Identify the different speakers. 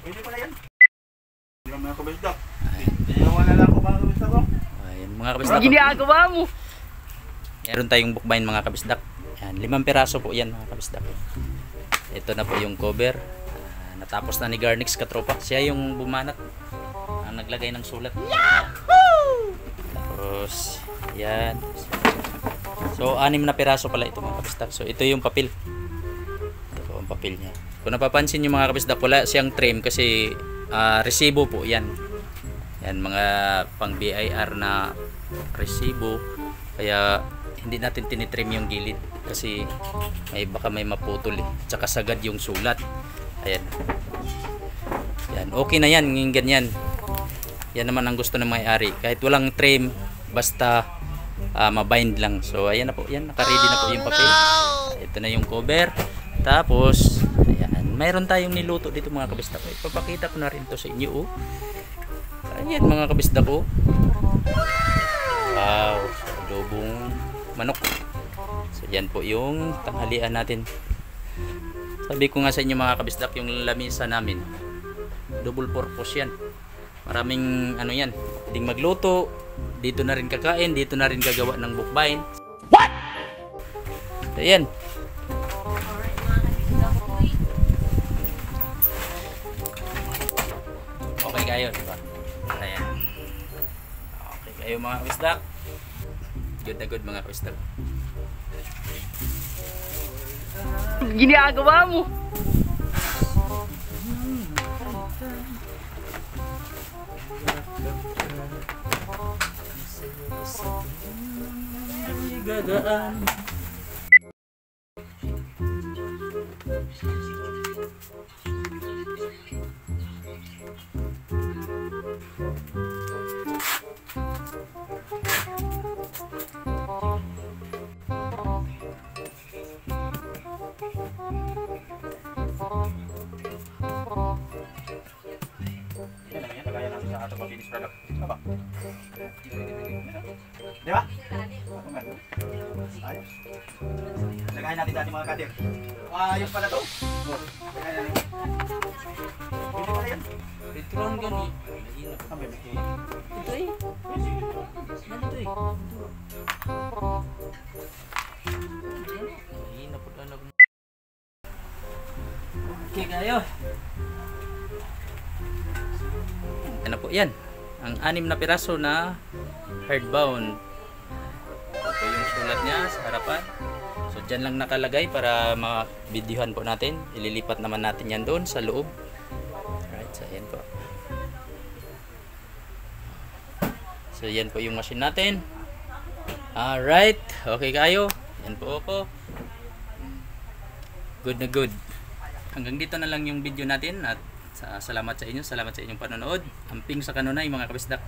Speaker 1: Pwede pala yan. Hindi ka mga kabisdak. Iyawan na lang ko mga kabisdak ko.
Speaker 2: Ayan mga kabisdak.
Speaker 3: Ginagawa mo.
Speaker 2: Meron tayong bookbind mga kabisdak. Yan, 5 piraso po yan mga kabisdak. Ito na po yung cover. Natapos na ni Garnix katropa. Siya yung bumanat. Ang naglagay ng sulat. Yahoo! Tapos, yan. So, 6 na piraso pala ito mga kabisdak. So, ito yung papel. Ito po ang papel niya. Kung napapansin nyo mga kabisdak, wala siyang trim kasi resibo po yan. Yan, mga pang BIR na resibo. Kaya, hindi natin tinitrim yung gilid kasi baka may maputol tsaka sagad yung sulat. Ayan. Yan, okay na yan, yung ganyan. Yan naman ang gusto ng may-ari. Kahit walang trim, basta mabind lang. So ayan na po, yan, naka-ready na po yung papel. Ito na yung cover. Tapos, ayan, mayroon tayong niluto dito mga kabisdak. Ipapakita ko na rin to sa inyo. Oh. Ayan mga kabisdak ko. Wow, adobong manok. So yan po yung tanghalian natin. Sabi ko nga sa inyo mga kabisdak, yung lamisa namin double purpose yan. Maraming ano yan, pwedeng magluto, dito na rin kakain, dito na rin gagawa ng bookbind. What? So yan. Okay kayo, diba? Ayan. Okay kayo mga kabisdak. Good na good mga kabisdak.
Speaker 3: Ginagawa mo.
Speaker 2: Gagaan.
Speaker 1: Di ba? Ayos. Lagayin natin dati mga kadir. Ayos pala to. Lagayin natin. Pwede pala yan.
Speaker 2: Petron gani.
Speaker 1: Ang bebe.
Speaker 2: Ito eh. Ganito eh. Mahina po lang. Okay kayo. Yan na po yan. Ang 6 na piraso na hardbound. Ito yung sulat niya sa harapan. So dyan lang nakalagay para ma-videohan po natin. Ililipat naman natin yan doon sa loob. Alright, so yan po. So yan po yung machine natin. Alright, okay kayo. Yan po ako. Good na good. Hanggang dito na lang yung video natin at salamat sa inyo, salamat sa inyong panonood. Amping sa kanunay mga kabisdak.